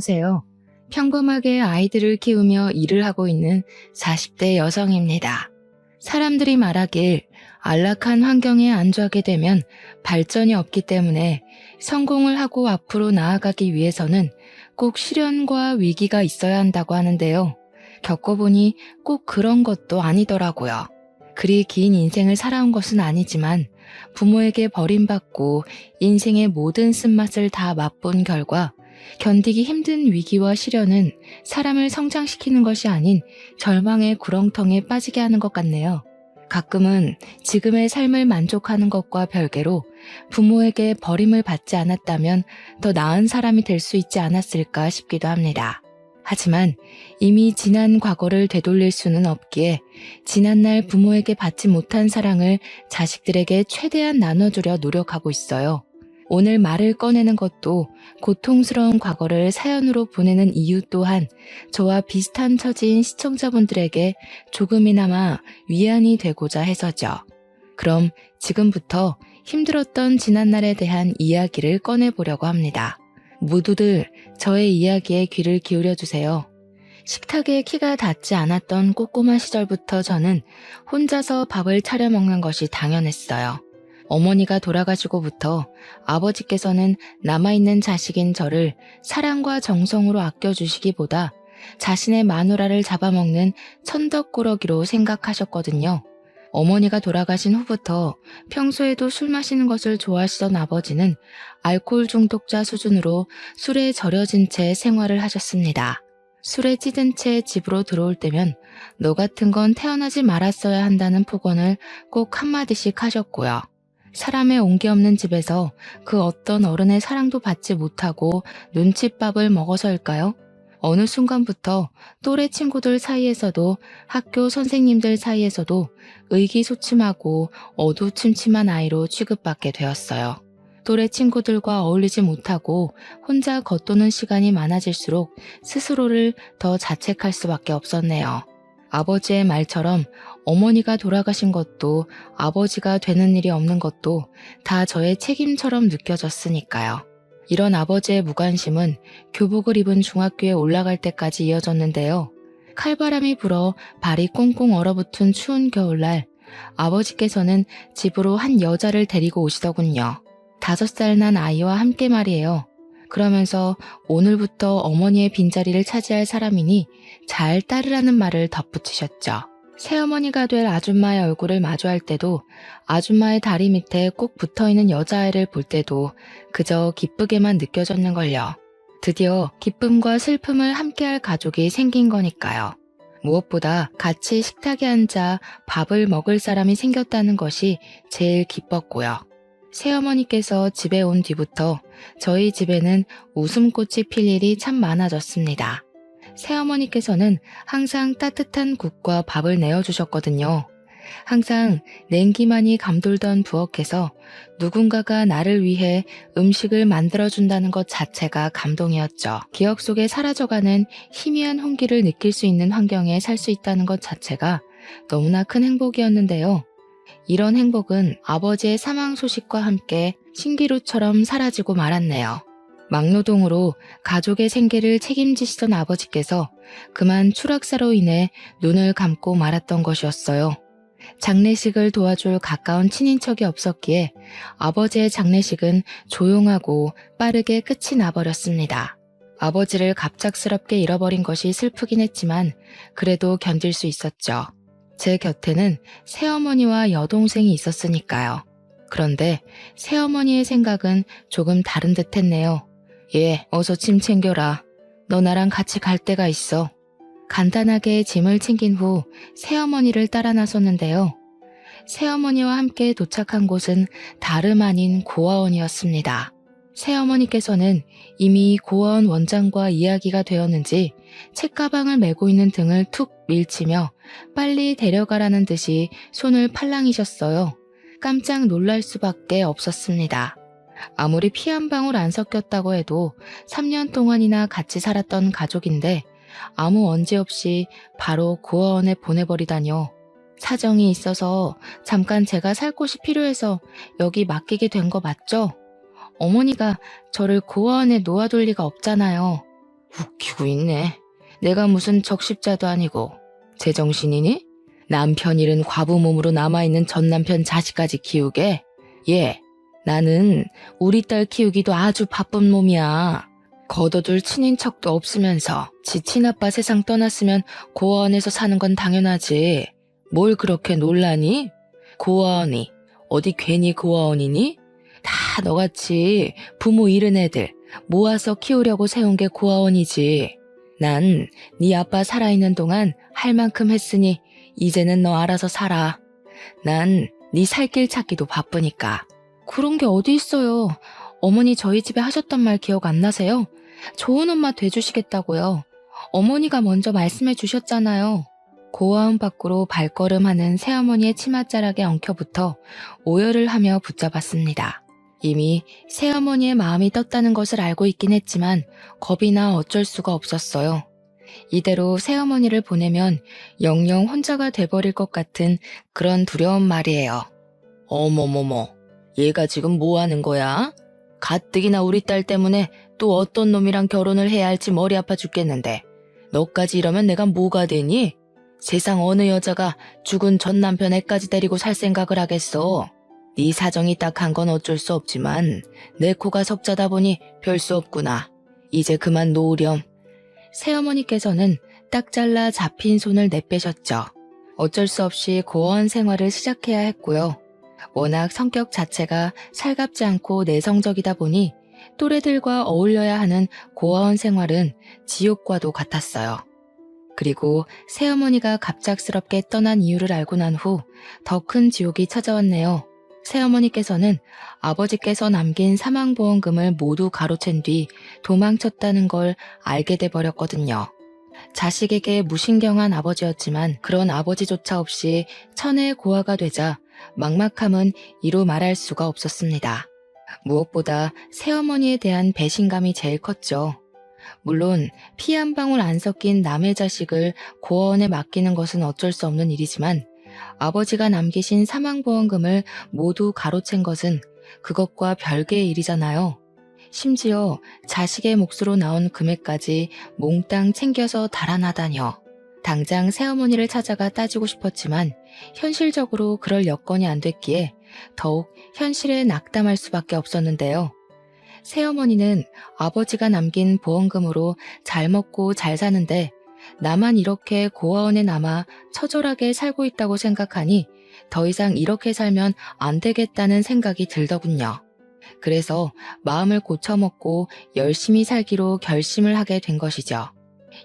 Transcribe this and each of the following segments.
안녕하세요. 평범하게 아이들을 키우며 일을 하고 있는 40대 여성입니다. 사람들이 말하길 안락한 환경에 안주하게 되면 발전이 없기 때문에 성공을 하고 앞으로 나아가기 위해서는 꼭 시련과 위기가 있어야 한다고 하는데요. 겪어보니 꼭 그런 것도 아니더라고요. 그리 긴 인생을 살아온 것은 아니지만 부모에게 버림받고 인생의 모든 쓴맛을 다 맛본 결과 견디기 힘든 위기와 시련은 사람을 성장시키는 것이 아닌 절망의 구렁텅이에 빠지게 하는 것 같네요. 가끔은 지금의 삶을 만족하는 것과 별개로 부모에게 버림을 받지 않았다면 더 나은 사람이 될 수 있지 않았을까 싶기도 합니다. 하지만 이미 지난 과거를 되돌릴 수는 없기에 지난날 부모에게 받지 못한 사랑을 자식들에게 최대한 나눠주려 노력하고 있어요. 오늘 말을 꺼내는 것도 고통스러운 과거를 사연으로 보내는 이유 또한 저와 비슷한 처지인 시청자분들에게 조금이나마 위안이 되고자 해서죠. 그럼 지금부터 힘들었던 지난날에 대한 이야기를 꺼내보려고 합니다. 모두들 저의 이야기에 귀를 기울여주세요. 식탁에 키가 닿지 않았던 꼬꼬마 시절부터 저는 혼자서 밥을 차려 먹는 것이 당연했어요. 어머니가 돌아가시고부터 아버지께서는 남아있는 자식인 저를 사랑과 정성으로 아껴주시기보다 자신의 마누라를 잡아먹는 천덕꾸러기로 생각하셨거든요. 어머니가 돌아가신 후부터 평소에도 술 마시는 것을 좋아하시던 아버지는 알코올 중독자 수준으로 술에 절여진 채 생활을 하셨습니다. 술에 찌든 채 집으로 들어올 때면 너 같은 건 태어나지 말았어야 한다는 폭언을 꼭 한마디씩 하셨고요. 사람의 온기 없는 집에서 그 어떤 어른의 사랑도 받지 못하고 눈칫밥을 먹어서일까요? 어느 순간부터 또래 친구들 사이에서도 학교 선생님들 사이에서도 의기소침하고 어두침침한 아이로 취급받게 되었어요. 또래 친구들과 어울리지 못하고 혼자 겉도는 시간이 많아질수록 스스로를 더 자책할 수밖에 없었네요. 아버지의 말처럼 어머니가 돌아가신 것도 아버지가 되는 일이 없는 것도 다 저의 책임처럼 느껴졌으니까요. 이런 아버지의 무관심은 교복을 입은 중학교에 올라갈 때까지 이어졌는데요. 칼바람이 불어 발이 꽁꽁 얼어붙은 추운 겨울날 아버지께서는 집으로 한 여자를 데리고 오시더군요. 5살 난 아이와 함께 말이에요. 그러면서 오늘부터 어머니의 빈자리를 차지할 사람이니 잘 따르라는 말을 덧붙이셨죠. 새어머니가 될 아줌마의 얼굴을 마주할 때도 아줌마의 다리 밑에 꼭 붙어있는 여자아이를 볼 때도 그저 기쁘게만 느껴졌는걸요. 드디어 기쁨과 슬픔을 함께할 가족이 생긴 거니까요. 무엇보다 같이 식탁에 앉아 밥을 먹을 사람이 생겼다는 것이 제일 기뻤고요. 새어머니께서 집에 온 뒤부터 저희 집에는 웃음꽃이 필 일이 참 많아졌습니다. 새어머니께서는 항상 따뜻한 국과 밥을 내어주셨거든요. 항상 냉기만이 감돌던 부엌에서 누군가가 나를 위해 음식을 만들어준다는 것 자체가 감동이었죠. 기억 속에 사라져가는 희미한 홍기를 느낄 수 있는 환경에 살 수 있다는 것 자체가 너무나 큰 행복이었는데요. 이런 행복은 아버지의 사망 소식과 함께 신기루처럼 사라지고 말았네요. 막노동으로 가족의 생계를 책임지시던 아버지께서 그만 추락사로 인해 눈을 감고 말았던 것이었어요. 장례식을 도와줄 가까운 친인척이 없었기에 아버지의 장례식은 조용하고 빠르게 끝이 나버렸습니다. 아버지를 갑작스럽게 잃어버린 것이 슬프긴 했지만 그래도 견딜 수 있었죠. 제 곁에는 새어머니와 여동생이 있었으니까요. 그런데 새어머니의 생각은 조금 다른 듯 했네요. 예, 어서 짐 챙겨라. 너 나랑 같이 갈 데가 있어. 간단하게 짐을 챙긴 후 새어머니를 따라 나섰는데요. 새어머니와 함께 도착한 곳은 다름 아닌 고아원이었습니다. 새어머니께서는 이미 고아원 원장과 이야기가 되었는지 책가방을 메고 있는 등을 툭 밀치며 빨리 데려가라는 듯이 손을 팔랑이셨어요. 깜짝 놀랄 수밖에 없었습니다. 아무리 피 한 방울 안 섞였다고 해도 3년 동안이나 같이 살았던 가족인데 아무 언제 없이 바로 고아원에 보내버리다뇨. 사정이 있어서 잠깐 제가 살 곳이 필요해서 여기 맡기게 된 거 맞죠? 어머니가 저를 고아원에 놓아둘 리가 없잖아요. 웃기고 있네. 내가 무슨 적십자도 아니고 제정신이니? 남편 잃은 과부 몸으로 남아있는 전 남편 자식까지 키우게? 예, 나는 우리 딸 키우기도 아주 바쁜 몸이야. 걷어둘 친인척도 없으면서 지 친아빠 세상 떠났으면 고아원에서 사는 건 당연하지. 뭘 그렇게 놀라니? 고아원이 어디 괜히 고아원이니? 다 너같이 부모 잃은 애들 모아서 키우려고 세운 게 고아원이지. 난 네 아빠 살아있는 동안 할 만큼 했으니 이제는 너 알아서 살아. 난 네 살 길 찾기도 바쁘니까. 그런 게 어디 있어요. 어머니 저희 집에 하셨던 말 기억 안 나세요? 좋은 엄마 돼주시겠다고요. 어머니가 먼저 말씀해 주셨잖아요. 고아원 밖으로 발걸음하는 새어머니의 치맛자락에 엉켜붙어 오열을 하며 붙잡았습니다. 이미 새어머니의 마음이 떴다는 것을 알고 있긴 했지만 겁이 나 어쩔 수가 없었어요. 이대로 새어머니를 보내면 영영 혼자가 돼버릴 것 같은 그런 두려운 말이에요. 어머머머, 얘가 지금 뭐 하는 거야? 가뜩이나 우리 딸 때문에 또 어떤 놈이랑 결혼을 해야 할지 머리 아파 죽겠는데 너까지 이러면 내가 뭐가 되니? 세상 어느 여자가 죽은 전 남편 애까지 데리고 살 생각을 하겠어. 네 사정이 딱한 건 어쩔 수 없지만 내 코가 석자다 보니 별 수 없구나. 이제 그만 놓으렴. 새어머니께서는 딱 잘라 잡힌 손을 내빼셨죠. 어쩔 수 없이 고아원 생활을 시작해야 했고요. 워낙 성격 자체가 살갑지 않고 내성적이다 보니 또래들과 어울려야 하는 고아원 생활은 지옥과도 같았어요. 그리고 새어머니가 갑작스럽게 떠난 이유를 알고 난 후 더 큰 지옥이 찾아왔네요. 새어머니께서는 아버지께서 남긴 사망보험금을 모두 가로챈 뒤 도망쳤다는 걸 알게 돼 버렸거든요. 자식에게 무신경한 아버지였지만 그런 아버지조차 없이 천혜의 고아가 되자 막막함은 이루 말할 수가 없었습니다. 무엇보다 새어머니에 대한 배신감이 제일 컸죠. 물론 피 한 방울 안 섞인 남의 자식을 고아원에 맡기는 것은 어쩔 수 없는 일이지만 아버지가 남기신 사망보험금을 모두 가로챈 것은 그것과 별개의 일이잖아요. 심지어 자식의 몫으로 나온 금액까지 몽땅 챙겨서 달아나다녀. 당장 새어머니를 찾아가 따지고 싶었지만 현실적으로 그럴 여건이 안 됐기에 더욱 현실에 낙담할 수밖에 없었는데요. 새어머니는 아버지가 남긴 보험금으로 잘 먹고 잘 사는데 나만 이렇게 고아원에 남아 처절하게 살고 있다고 생각하니 더 이상 이렇게 살면 안 되겠다는 생각이 들더군요. 그래서 마음을 고쳐먹고 열심히 살기로 결심을 하게 된 것이죠.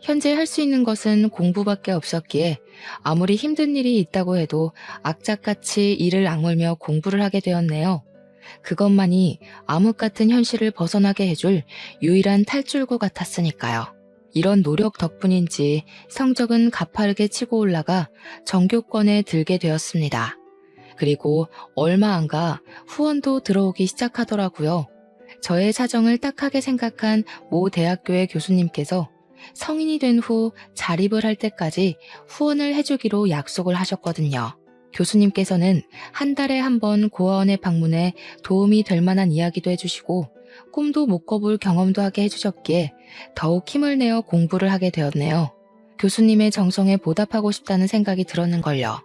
현재 할 수 있는 것은 공부밖에 없었기에 아무리 힘든 일이 있다고 해도 악착같이 이를 악물며 공부를 하게 되었네요. 그것만이 암흑 같은 현실을 벗어나게 해줄 유일한 탈출구 같았으니까요. 이런 노력 덕분인지 성적은 가파르게 치고 올라가 전교권에 들게 되었습니다. 그리고 얼마 안 가 후원도 들어오기 시작하더라고요. 저의 사정을 딱하게 생각한 모 대학교의 교수님께서 성인이 된 후 자립을 할 때까지 후원을 해주기로 약속을 하셨거든요. 교수님께서는 한 달에 한 번 고아원에 방문해 도움이 될 만한 이야기도 해주시고 꿈도 못 꿔볼 경험도 하게 해주셨기에 더욱 힘을 내어 공부를 하게 되었네요. 교수님의 정성에 보답하고 싶다는 생각이 들었는걸요.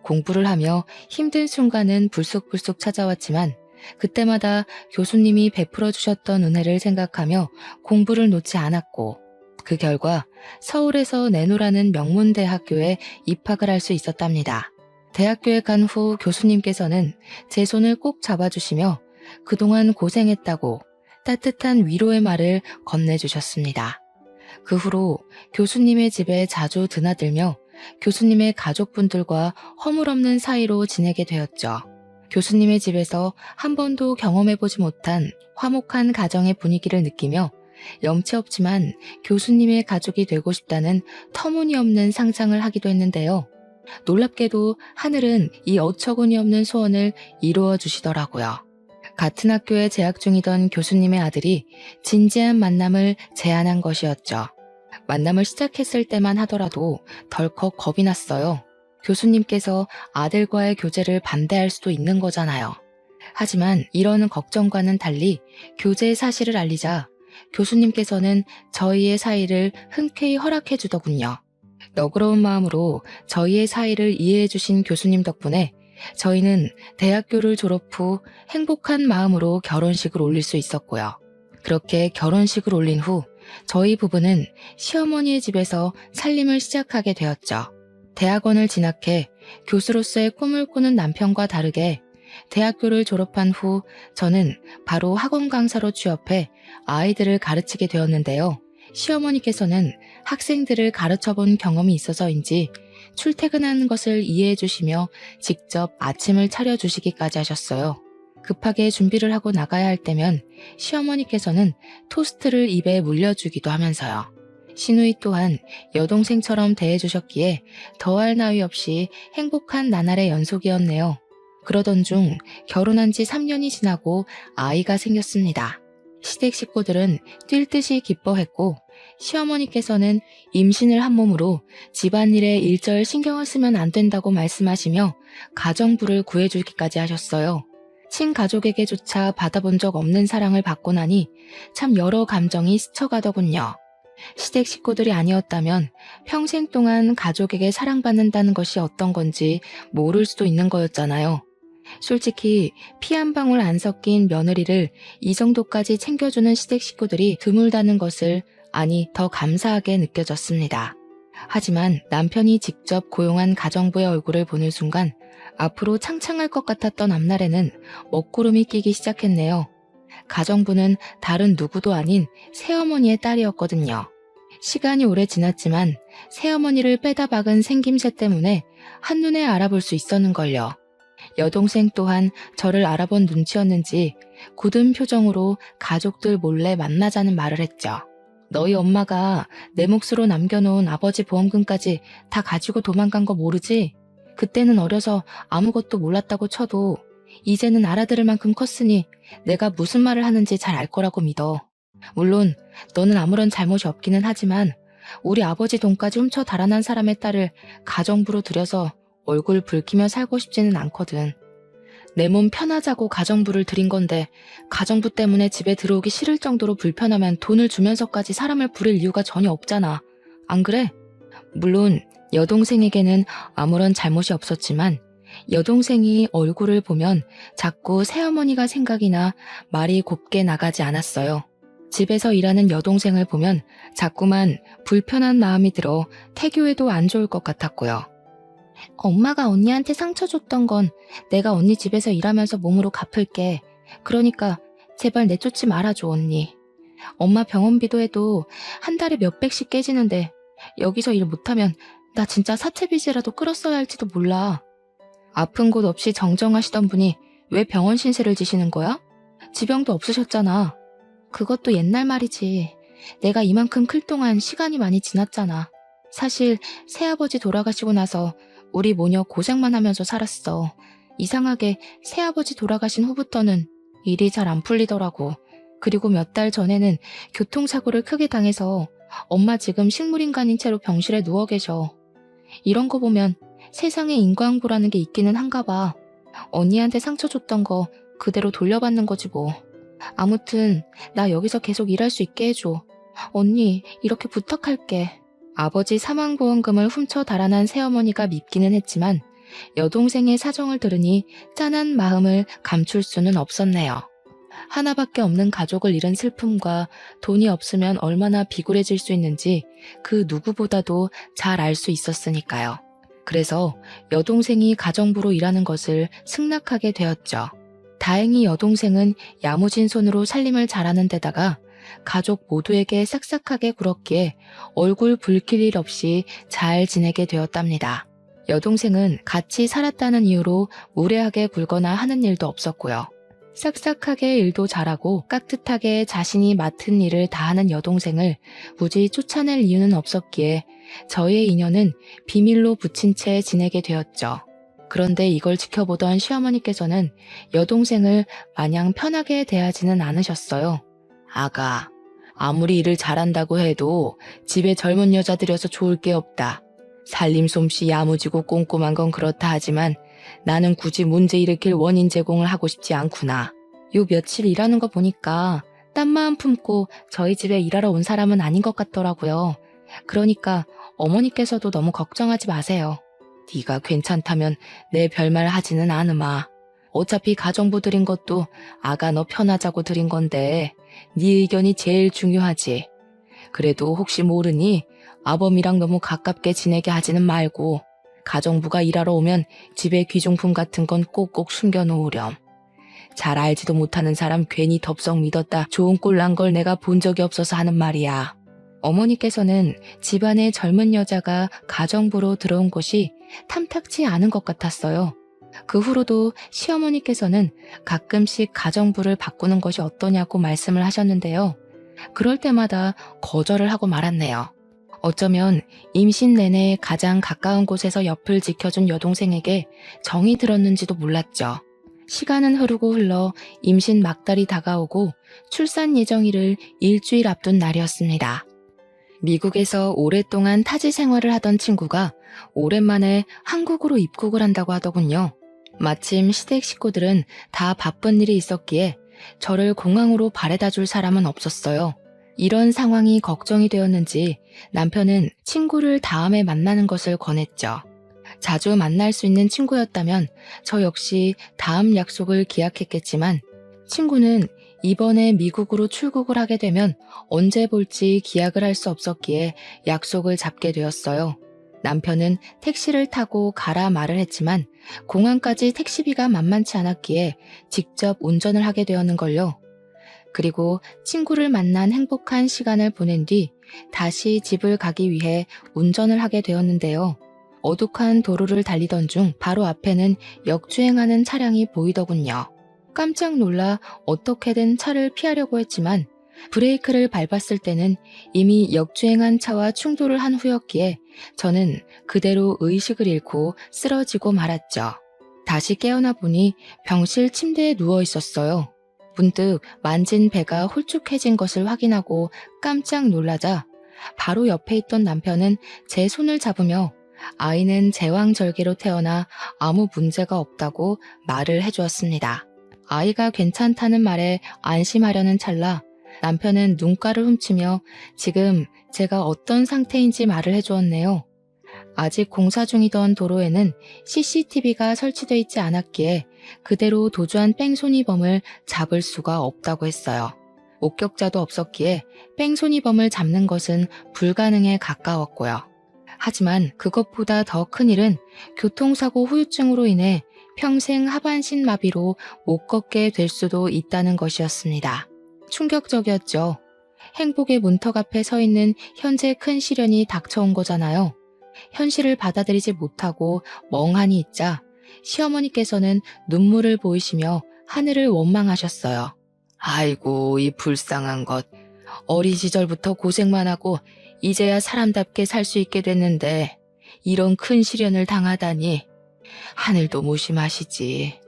공부를 하며 힘든 순간은 불쑥불쑥 찾아왔지만 그때마다 교수님이 베풀어 주셨던 은혜를 생각하며 공부를 놓지 않았고 그 결과 서울에서 내노라는 명문대학교에 입학을 할 수 있었답니다. 대학교에 간 후 교수님께서는 제 손을 꼭 잡아주시며 그동안 고생했다고 따뜻한 위로의 말을 건네주셨습니다. 그 후로 교수님의 집에 자주 드나들며 교수님의 가족분들과 허물없는 사이로 지내게 되었죠. 교수님의 집에서 한 번도 경험해보지 못한 화목한 가정의 분위기를 느끼며 염치 없지만 교수님의 가족이 되고 싶다는 터무니없는 상상을 하기도 했는데요. 놀랍게도 하늘은 이 어처구니없는 소원을 이루어 주시더라고요. 같은 학교에 재학 중이던 교수님의 아들이 진지한 만남을 제안한 것이었죠. 만남을 시작했을 때만 하더라도 덜컥 겁이 났어요. 교수님께서 아들과의 교제를 반대할 수도 있는 거잖아요. 하지만 이런 걱정과는 달리 교제의 사실을 알리자 교수님께서는 저희의 사이를 흔쾌히 허락해 주더군요. 너그러운 마음으로 저희의 사이를 이해해 주신 교수님 덕분에 저희는 대학교를 졸업 후 행복한 마음으로 결혼식을 올릴 수 있었고요. 그렇게 결혼식을 올린 후 저희 부부는 시어머니의 집에서 살림을 시작하게 되었죠. 대학원을 진학해 교수로서의 꿈을 꾸는 남편과 다르게 대학교를 졸업한 후 저는 바로 학원 강사로 취업해 아이들을 가르치게 되었는데요. 시어머니께서는 학생들을 가르쳐 본 경험이 있어서인지 출퇴근하는 것을 이해해 주시며 직접 아침을 차려 주시기까지 하셨어요. 급하게 준비를 하고 나가야 할 때면 시어머니께서는 토스트를 입에 물려주기도 하면서요. 시누이 또한 여동생처럼 대해주셨기에 더할 나위 없이 행복한 나날의 연속이었네요. 그러던 중 결혼한 지 3년이 지나고 아이가 생겼습니다. 시댁 식구들은 뛸 듯이 기뻐했고 시어머니께서는 임신을 한 몸으로 집안일에 일절 신경을 쓰면 안 된다고 말씀하시며 가정부를 구해주기까지 하셨어요. 친가족에게조차 받아본 적 없는 사랑을 받고 나니 참 여러 감정이 스쳐가더군요. 시댁 식구들이 아니었다면 평생 동안 가족에게 사랑받는다는 것이 어떤 건지 모를 수도 있는 거였잖아요. 솔직히 피 한 방울 안 섞인 며느리를 이 정도까지 챙겨주는 시댁 식구들이 드물다는 것을 더 감사하게 느껴졌습니다. 하지만 남편이 직접 고용한 가정부의 얼굴을 보는 순간 앞으로 창창할 것 같았던 앞날에는 먹구름이 끼기 시작했네요. 가정부는 다른 누구도 아닌 새어머니의 딸이었거든요. 시간이 오래 지났지만 새어머니를 빼다 박은 생김새 때문에 한눈에 알아볼 수 있었는걸요. 여동생 또한 저를 알아본 눈치였는지 굳은 표정으로 가족들 몰래 만나자는 말을 했죠. 너희 엄마가 내 몫으로 남겨놓은 아버지 보험금까지 다 가지고 도망간 거 모르지? 그때는 어려서 아무것도 몰랐다고 쳐도 이제는 알아들을 만큼 컸으니 내가 무슨 말을 하는지 잘 알 거라고 믿어. 물론 너는 아무런 잘못이 없기는 하지만 우리 아버지 돈까지 훔쳐 달아난 사람의 딸을 가정부로 들여서 얼굴 붉히며 살고 싶지는 않거든. 내 몸 편하자고 가정부를 들인 건데 가정부 때문에 집에 들어오기 싫을 정도로 불편하면 돈을 주면서까지 사람을 부릴 이유가 전혀 없잖아. 안 그래? 물론 여동생에게는 아무런 잘못이 없었지만 여동생이 얼굴을 보면 자꾸 새어머니가 생각이 나 말이 곱게 나가지 않았어요. 집에서 일하는 여동생을 보면 자꾸만 불편한 마음이 들어 태교에도 안 좋을 것 같았고요. 엄마가 언니한테 상처 줬던 건 내가 언니 집에서 일하면서 몸으로 갚을게. 그러니까 제발 내쫓지 말아줘, 언니. 엄마 병원비도 해도 한 달에 몇백씩 깨지는데 여기서 일 못하면 나 진짜 사채빚이라도 끌었어야 할지도 몰라. 아픈 곳 없이 정정하시던 분이 왜 병원 신세를 지시는 거야? 지병도 없으셨잖아. 그것도 옛날 말이지. 내가 이만큼 클 동안 시간이 많이 지났잖아. 사실 새아버지 돌아가시고 나서 우리 모녀 고생만 하면서 살았어. 이상하게 새아버지 돌아가신 후부터는 일이 잘 안 풀리더라고. 그리고 몇 달 전에는 교통사고를 크게 당해서 엄마 지금 식물인간인 채로 병실에 누워 계셔. 이런 거 보면 세상에 인과응보라는 게 있기는 한가 봐. 언니한테 상처 줬던 거 그대로 돌려받는 거지 뭐. 아무튼 나 여기서 계속 일할 수 있게 해줘. 언니 이렇게 부탁할게. 아버지 사망보험금을 훔쳐 달아난 새어머니가 밉기는 했지만 여동생의 사정을 들으니 짠한 마음을 감출 수는 없었네요. 하나밖에 없는 가족을 잃은 슬픔과 돈이 없으면 얼마나 비굴해질 수 있는지 그 누구보다도 잘 알 수 있었으니까요. 그래서 여동생이 가정부로 일하는 것을 승낙하게 되었죠. 다행히 여동생은 야무진 손으로 살림을 잘하는 데다가 가족 모두에게 싹싹하게 굴었기에 얼굴 붉힐 일 없이 잘 지내게 되었답니다. 여동생은 같이 살았다는 이유로 무례하게 굴거나 하는 일도 없었고요. 싹싹하게 일도 잘하고 깍듯하게 자신이 맡은 일을 다하는 여동생을 굳이 쫓아낼 이유는 없었기에 저희의 인연은 비밀로 붙인 채 지내게 되었죠. 그런데 이걸 지켜보던 시어머니께서는 여동생을 마냥 편하게 대하지는 않으셨어요. 아가, 아무리 일을 잘한다고 해도 집에 젊은 여자 들여서 좋을 게 없다. 살림 솜씨 야무지고 꼼꼼한 건 그렇다 하지만 나는 굳이 문제 일으킬 원인 제공을 하고 싶지 않구나. 요 며칠 일하는 거 보니까 딴 마음 품고 저희 집에 일하러 온 사람은 아닌 것 같더라고요. 그러니까 어머니께서도 너무 걱정하지 마세요. 네가 괜찮다면 내 별말 하지는 않으마. 어차피 가정부 드린 것도 아가 너 편하자고 드린 건데 네 의견이 제일 중요하지. 그래도 혹시 모르니 아범이랑 너무 가깝게 지내게 하지는 말고 가정부가 일하러 오면 집에 귀중품 같은 건 꼭꼭 숨겨놓으렴. 잘 알지도 못하는 사람 괜히 덥석 믿었다 좋은 꼴 난 걸 내가 본 적이 없어서 하는 말이야. 어머니께서는 집안의 젊은 여자가 가정부로 들어온 것이 탐탁치 않은 것 같았어요. 그 후로도 시어머니께서는 가끔씩 가정부를 바꾸는 것이 어떠냐고 말씀을 하셨는데요. 그럴 때마다 거절을 하고 말았네요. 어쩌면 임신 내내 가장 가까운 곳에서 옆을 지켜준 여동생에게 정이 들었는지도 몰랐죠. 시간은 흐르고 흘러 임신 막달이 다가오고 출산 예정일을 일주일 앞둔 날이었습니다. 미국에서 오랫동안 타지 생활을 하던 친구가 오랜만에 한국으로 입국을 한다고 하더군요. 마침 시댁 식구들은 다 바쁜 일이 있었기에 저를 공항으로 바래다 줄 사람은 없었어요. 이런 상황이 걱정이 되었는지 남편은 친구를 다음에 만나는 것을 권했죠. 자주 만날 수 있는 친구였다면 저 역시 다음 약속을 기약했겠지만 친구는 이번에 미국으로 출국을 하게 되면 언제 볼지 기약을 할 수 없었기에 약속을 잡게 되었어요. 남편은 택시를 타고 가라 말을 했지만 공항까지 택시비가 만만치 않았기에 직접 운전을 하게 되었는걸요. 그리고 친구를 만난 행복한 시간을 보낸 뒤 다시 집을 가기 위해 운전을 하게 되었는데요. 어둑한 도로를 달리던 중 바로 앞에는 역주행하는 차량이 보이더군요. 깜짝 놀라 어떻게든 차를 피하려고 했지만 브레이크를 밟았을 때는 이미 역주행한 차와 충돌을 한 후였기에 저는 그대로 의식을 잃고 쓰러지고 말았죠. 다시 깨어나 보니 병실 침대에 누워 있었어요. 문득 만진 배가 홀쭉해진 것을 확인하고 깜짝 놀라자 바로 옆에 있던 남편은 제 손을 잡으며 아이는 제왕절개로 태어나 아무 문제가 없다고 말을 해주었습니다. 아이가 괜찮다는 말에 안심하려는 찰나 남편은 눈가를 훔치며 지금 제가 어떤 상태인지 말을 해주었네요. 아직 공사 중이던 도로에는 CCTV가 설치되어 있지 않았기에 그대로 도주한 뺑소니범을 잡을 수가 없다고 했어요. 목격자도 없었기에 뺑소니범을 잡는 것은 불가능에 가까웠고요. 하지만 그것보다 더 큰 일은 교통사고 후유증으로 인해 평생 하반신 마비로 못 걷게 될 수도 있다는 것이었습니다. 충격적이었죠. 행복의 문턱 앞에 서 있는 현재 큰 시련이 닥쳐온 거잖아요. 현실을 받아들이지 못하고 멍하니 있자 시어머니께서는 눈물을 보이시며 하늘을 원망하셨어요. 아이고 이 불쌍한 것. 어린 시절부터 고생만 하고 이제야 사람답게 살 수 있게 됐는데 이런 큰 시련을 당하다니. 하늘도 무심하시지.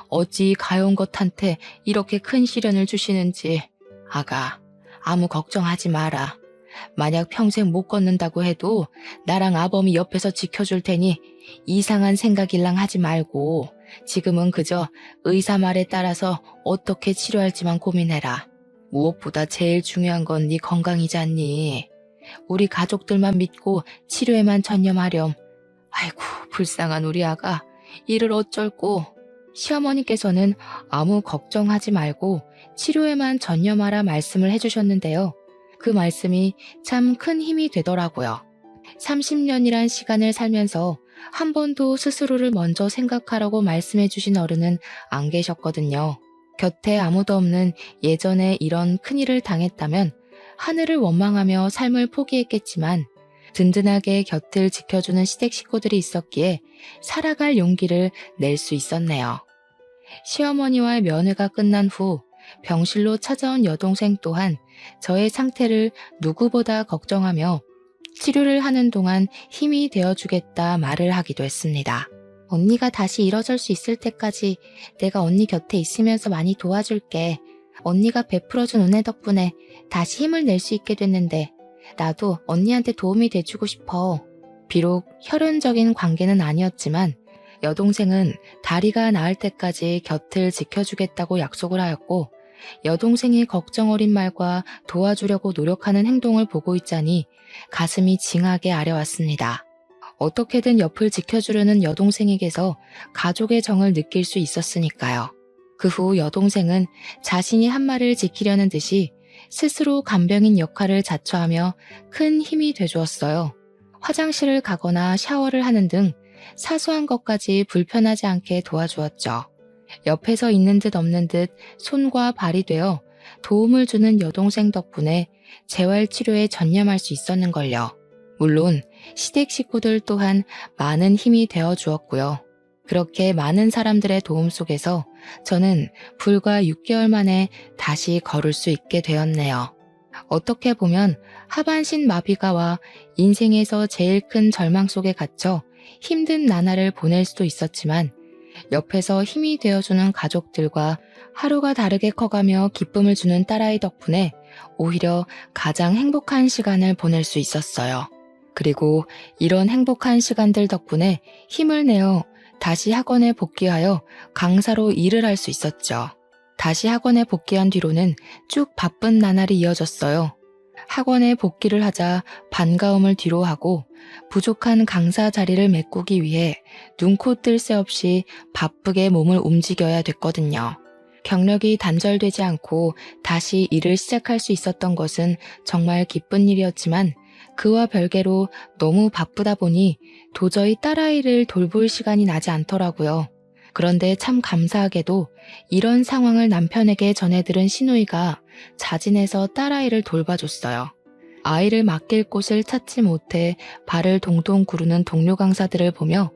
어찌 가여운 것한테 이렇게 큰 시련을 주시는지. 아가, 아무 걱정하지 마라. 만약 평생 못 걷는다고 해도 나랑 아범이 옆에서 지켜줄 테니 이상한 생각일랑 하지 말고 지금은 그저 의사 말에 따라서 어떻게 치료할지만 고민해라. 무엇보다 제일 중요한 건 네 건강이지 않니? 우리 가족들만 믿고 치료에만 전념하렴. 아이고 불쌍한 우리 아가 이를 어쩔꼬. 시어머니께서는 아무 걱정하지 말고 치료에만 전념하라 말씀을 해주셨는데요. 그 말씀이 참 큰 힘이 되더라고요. 30년이란 시간을 살면서 한 번도 스스로를 먼저 생각하라고 말씀해 주신 어른은 안 계셨거든요. 곁에 아무도 없는 예전에 이런 큰일을 당했다면 하늘을 원망하며 삶을 포기했겠지만 든든하게 곁을 지켜주는 시댁 식구들이 있었기에 살아갈 용기를 낼 수 있었네요. 시어머니와의 면회가 끝난 후 병실로 찾아온 여동생 또한 저의 상태를 누구보다 걱정하며 치료를 하는 동안 힘이 되어주겠다 말을 하기도 했습니다. 언니가 다시 일어설 수 있을 때까지 내가 언니 곁에 있으면서 많이 도와줄게. 언니가 베풀어준 은혜 덕분에 다시 힘을 낼 수 있게 됐는데 나도 언니한테 도움이 돼주고 싶어. 비록 혈연적인 관계는 아니었지만 여동생은 다리가 나을 때까지 곁을 지켜주겠다고 약속을 하였고 여동생이 걱정 어린 말과 도와주려고 노력하는 행동을 보고 있자니 가슴이 징하게 아려왔습니다. 어떻게든 옆을 지켜주려는 여동생에게서 가족의 정을 느낄 수 있었으니까요. 그 후 여동생은 자신이 한 말을 지키려는 듯이 스스로 간병인 역할을 자처하며 큰 힘이 돼주었어요. 화장실을 가거나 샤워를 하는 등 사소한 것까지 불편하지 않게 도와주었죠. 옆에서 있는 듯 없는 듯 손과 발이 되어 도움을 주는 여동생 덕분에 재활치료에 전념할 수 있었는걸요. 물론 시댁 식구들 또한 많은 힘이 되어 주었고요. 그렇게 많은 사람들의 도움 속에서 저는 불과 6개월 만에 다시 걸을 수 있게 되었네요. 어떻게 보면 하반신 마비가 와 인생에서 제일 큰 절망 속에 갇혀 힘든 나날을 보낼 수도 있었지만 옆에서 힘이 되어주는 가족들과 하루가 다르게 커가며 기쁨을 주는 딸아이 덕분에 오히려 가장 행복한 시간을 보낼 수 있었어요. 그리고 이런 행복한 시간들 덕분에 힘을 내어 다시 학원에 복귀하여 강사로 일을 할 수 있었죠. 다시 학원에 복귀한 뒤로는 쭉 바쁜 나날이 이어졌어요. 학원에 복귀를 하자 반가움을 뒤로하고 부족한 강사 자리를 메꾸기 위해 눈코 뜰 새 없이 바쁘게 몸을 움직여야 됐거든요. 경력이 단절되지 않고 다시 일을 시작할 수 있었던 것은 정말 기쁜 일이었지만 그와 별개로 너무 바쁘다 보니 도저히 딸아이를 돌볼 시간이 나지 않더라고요. 그런데 참 감사하게도 이런 상황을 남편에게 전해들은 시누이가 자진해서 딸아이를 돌봐줬어요. 아이를 맡길 곳을 찾지 못해 발을 동동 구르는 동료 강사들을 보며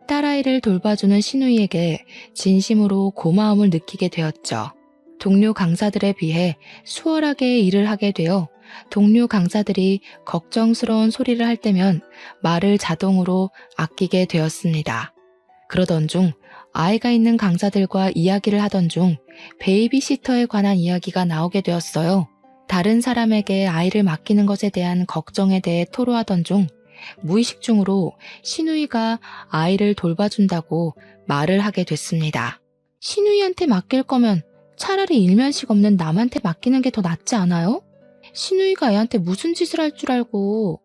딸아이를 돌봐주는 시누이에게 진심으로 고마움을 느끼게 되었죠. 동료 강사들에 비해 수월하게 일을 하게 되어 동료 강사들이 걱정스러운 소리를 할 때면 말을 자동으로 아끼게 되었습니다. 그러던 중 아이가 있는 강사들과 이야기를 하던 중 베이비시터에 관한 이야기가 나오게 되었어요. 다른 사람에게 아이를 맡기는 것에 대한 걱정에 대해 토로하던 중 무의식 중으로 시누이가 아이를 돌봐준다고 말을 하게 됐습니다. 시누이한테 맡길 거면 차라리 일면식 없는 남한테 맡기는 게 더 낫지 않아요? 시누이가 애한테 무슨 짓을 할 줄 알고.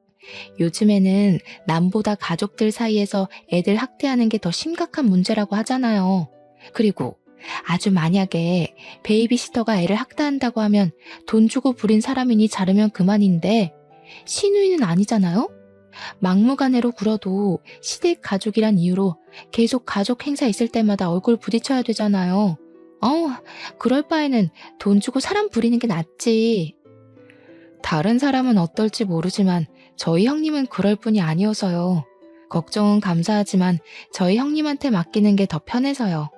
요즘에는 남보다 가족들 사이에서 애들 학대하는 게 더 심각한 문제라고 하잖아요. 그리고 아주 만약에 베이비시터가 애를 학대한다고 하면 돈 주고 부린 사람이니 자르면 그만인데 시누이는 아니잖아요? 막무가내로 굴어도 시댁 가족이란 이유로 계속 가족 행사 있을 때마다 얼굴 부딪혀야 되잖아요. 그럴 바에는 돈 주고 사람 부리는 게 낫지. 다른 사람은 어떨지 모르지만 저희 형님은 그럴 뿐이 아니어서요. 걱정은 감사하지만 저희 형님한테 맡기는 게 더 편해서요.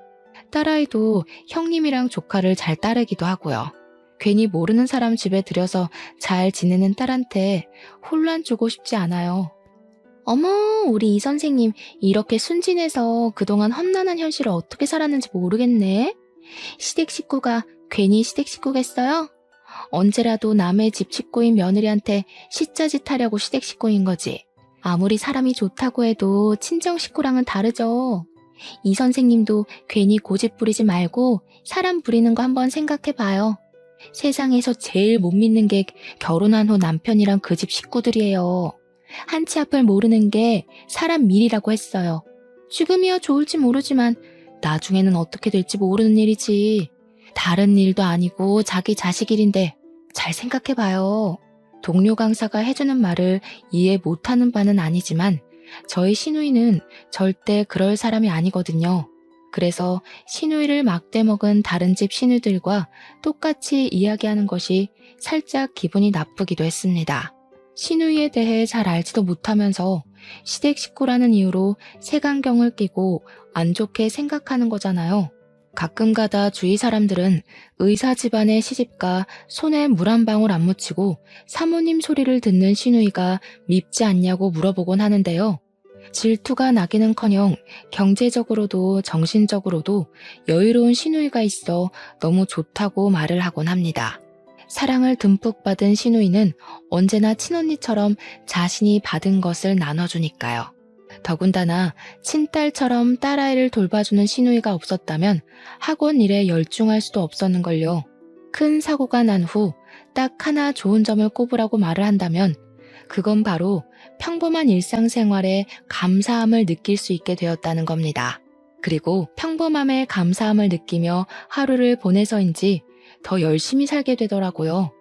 딸아이도 형님이랑 조카를 잘 따르기도 하고요. 괜히 모르는 사람 집에 들여서 잘 지내는 딸한테 혼란 주고 싶지 않아요. 어머, 우리 이 선생님 이렇게 순진해서 그동안 험난한 현실을 어떻게 살았는지 모르겠네. 시댁 식구가 괜히 시댁 식구겠어요? 언제라도 남의 집 식구인 며느리한테 시짜짓 하려고 시댁 식구인 거지. 아무리 사람이 좋다고 해도 친정 식구랑은 다르죠. 이 선생님도 괜히 고집 부리지 말고 사람 부리는 거 한번 생각해봐요. 세상에서 제일 못 믿는 게 결혼한 후 남편이랑 그 집 식구들이에요. 한치 앞을 모르는 게 사람 미리라고 했어요. 지금이야 좋을지 모르지만 나중에는 어떻게 될지 모르는 일이지. 다른 일도 아니고 자기 자식 일인데 잘 생각해봐요. 동료 강사가 해주는 말을 이해 못하는 바는 아니지만 저희 시누이는 절대 그럴 사람이 아니거든요. 그래서 시누이를 막대먹은 다른 집 시누들과 똑같이 이야기하는 것이 살짝 기분이 나쁘기도 했습니다. 시누이에 대해 잘 알지도 못하면서 시댁 식구라는 이유로 색안경을 끼고 안 좋게 생각하는 거잖아요. 가끔가다 주위 사람들은 의사 집안의 시집가 손에 물 한 방울 안 묻히고 사모님 소리를 듣는 시누이가 밉지 않냐고 물어보곤 하는데요. 질투가 나기는커녕 경제적으로도 정신적으로도 여유로운 시누이가 있어 너무 좋다고 말을 하곤 합니다. 사랑을 듬뿍 받은 시누이는 언제나 친언니처럼 자신이 받은 것을 나눠주니까요. 더군다나 친딸처럼 딸아이를 돌봐주는 시누이가 없었다면 학원 일에 열중할 수도 없었는걸요. 큰 사고가 난 후 딱 하나 좋은 점을 꼽으라고 말을 한다면 그건 바로 평범한 일상생활에 감사함을 느낄 수 있게 되었다는 겁니다. 그리고 평범함에 감사함을 느끼며 하루를 보내서인지 더 열심히 살게 되더라고요.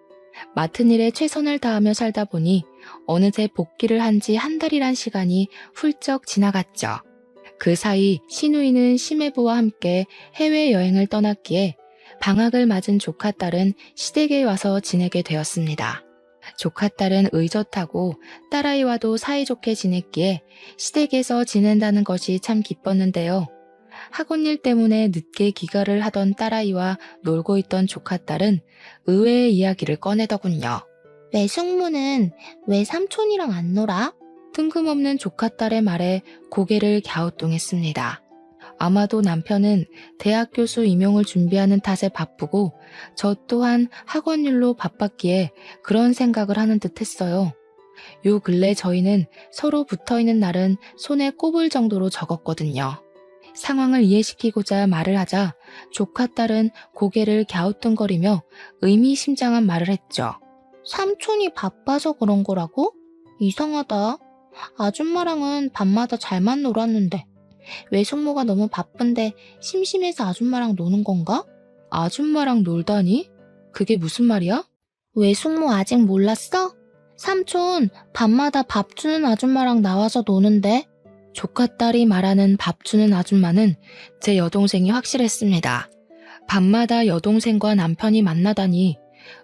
맡은 일에 최선을 다하며 살다 보니 어느새 복귀를 한 지 한 달이란 시간이 훌쩍 지나갔죠. 그 사이 시누이는 시매부와 함께 해외여행을 떠났기에 방학을 맞은 조카딸은 시댁에 와서 지내게 되었습니다. 조카딸은 의젓하고 딸아이와도 사이좋게 지냈기에 시댁에서 지낸다는 것이 참 기뻤는데요. 학원일 때문에 늦게 귀가를 하던 딸아이와 놀고 있던 조카딸은 의외의 이야기를 꺼내더군요. 외숙모는 왜 삼촌이랑 안 놀아? 뜬금없는 조카딸의 말에 고개를 갸우뚱했습니다. 아마도 남편은 대학 교수 임용을 준비하는 탓에 바쁘고 저 또한 학원 일로 바빴기에 그런 생각을 하는 듯 했어요. 요 근래 저희는 서로 붙어있는 날은 손에 꼽을 정도로 적었거든요. 상황을 이해시키고자 말을 하자 조카딸은 고개를 갸우뚱거리며 의미심장한 말을 했죠. 삼촌이 바빠서 그런 거라고? 이상하다. 아줌마랑은 밤마다 잘만 놀았는데 외숙모가 너무 바쁜데 심심해서 아줌마랑 노는 건가? 아줌마랑 놀다니? 그게 무슨 말이야? 외숙모 아직 몰랐어? 삼촌 밤마다 밥 주는 아줌마랑 나와서 노는데. 조카딸이 말하는 밥 주는 아줌마는 제 여동생이 확실했습니다. 밤마다 여동생과 남편이 만나다니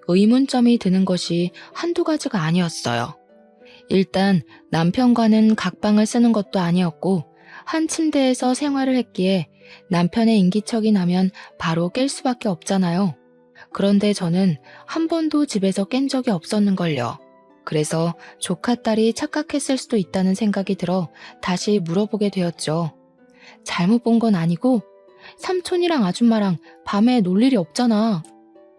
의문점이 드는 것이 한두 가지가 아니었어요. 일단 남편과는 각방을 쓰는 것도 아니었고 한 침대에서 생활을 했기에 남편의 인기척이 나면 바로 깰 수밖에 없잖아요. 그런데 저는 한 번도 집에서 깬 적이 없었는걸요. 그래서 조카딸이 착각했을 수도 있다는 생각이 들어 다시 물어보게 되었죠. 잘못 본 건 아니고 삼촌이랑 아줌마랑 밤에 놀 일이 없잖아.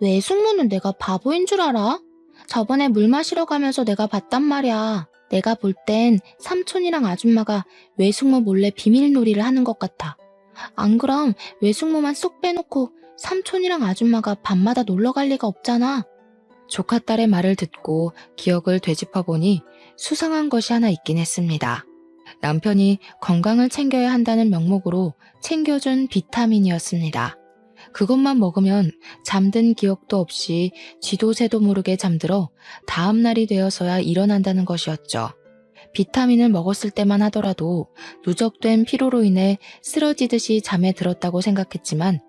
외숙모는 내가 바보인 줄 알아? 저번에 물 마시러 가면서 내가 봤단 말이야. 내가 볼 땐 삼촌이랑 아줌마가 외숙모 몰래 비밀놀이를 하는 것 같아. 안 그럼 외숙모만 쏙 빼놓고 삼촌이랑 아줌마가 밤마다 놀러 갈 리가 없잖아. 조카딸의 말을 듣고 기억을 되짚어보니 수상한 것이 하나 있긴 했습니다. 남편이 건강을 챙겨야 한다는 명목으로 챙겨준 비타민이었습니다. 그것만 먹으면 잠든 기억도 없이 쥐도 새도 모르게 잠들어 다음 날이 되어서야 일어난다는 것이었죠. 비타민을 먹었을 때만 하더라도 누적된 피로로 인해 쓰러지듯이 잠에 들었다고 생각했지만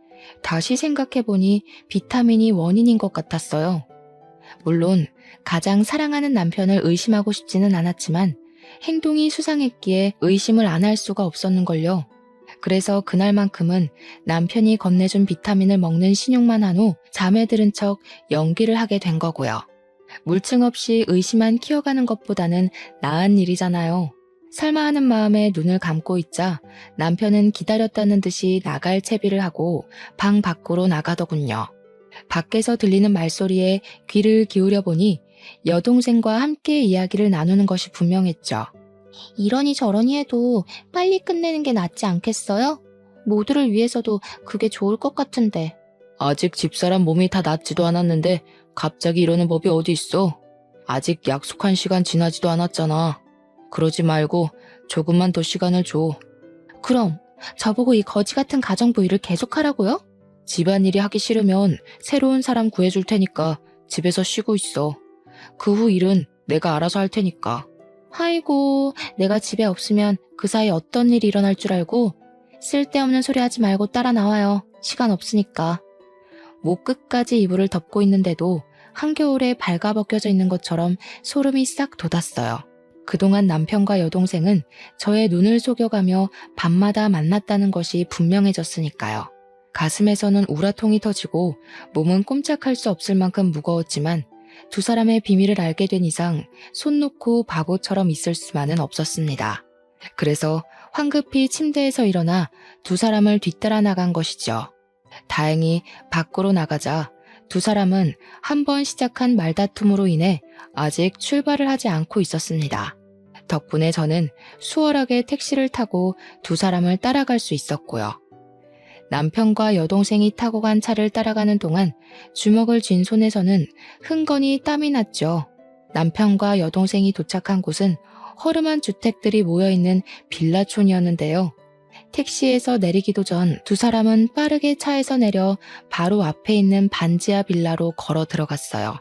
다시 생각해보니 비타민이 원인인 것 같았어요. 물론 가장 사랑하는 남편을 의심하고 싶지는 않았지만 행동이 수상했기에 의심을 안 할 수가 없었는걸요. 그래서 그날만큼은 남편이 건네준 비타민을 먹는 신용만 한 후 잠에 들은 척 연기를 하게 된 거고요. 물증 없이 의심만 키워가는 것보다는 나은 일이잖아요. 설마 하는 마음에 눈을 감고 있자 남편은 기다렸다는 듯이 나갈 채비를 하고 방 밖으로 나가더군요. 밖에서 들리는 말소리에 귀를 기울여 보니 여동생과 함께 이야기를 나누는 것이 분명했죠. 이러니 저러니 해도 빨리 끝내는 게 낫지 않겠어요? 모두를 위해서도 그게 좋을 것 같은데. 아직 집사람 몸이 다 낫지도 않았는데 갑자기 이러는 법이 어디 있어? 아직 약속한 시간 지나지도 않았잖아. 그러지 말고 조금만 더 시간을 줘. 그럼 저보고 이 거지 같은 가정부 일을 계속하라고요? 집안일이 하기 싫으면 새로운 사람 구해줄 테니까 집에서 쉬고 있어. 그 후 일은 내가 알아서 할 테니까. 아이고, 내가 집에 없으면 그 사이 어떤 일이 일어날 줄 알고 쓸데없는 소리 하지 말고 따라 나와요. 시간 없으니까. 목 끝까지 이불을 덮고 있는데도 한겨울에 발가벗겨져 있는 것처럼 소름이 싹 돋았어요. 그동안 남편과 여동생은 저의 눈을 속여가며 밤마다 만났다는 것이 분명해졌으니까요. 가슴에서는 우라통이 터지고 몸은 꼼짝할 수 없을 만큼 무거웠지만 두 사람의 비밀을 알게 된 이상 손 놓고 바보처럼 있을 수만은 없었습니다. 그래서 황급히 침대에서 일어나 두 사람을 뒤따라 나간 것이죠. 다행히 밖으로 나가자 두 사람은 한 번 시작한 말다툼으로 인해 아직 출발을 하지 않고 있었습니다. 덕분에 저는 수월하게 택시를 타고 두 사람을 따라갈 수 있었고요. 남편과 여동생이 타고 간 차를 따라가는 동안 주먹을 쥔 손에서는 흥건히 땀이 났죠. 남편과 여동생이 도착한 곳은 허름한 주택들이 모여있는 빌라촌이었는데요. 택시에서 내리기도 전 두 사람은 빠르게 차에서 내려 바로 앞에 있는 반지하 빌라로 걸어 들어갔어요.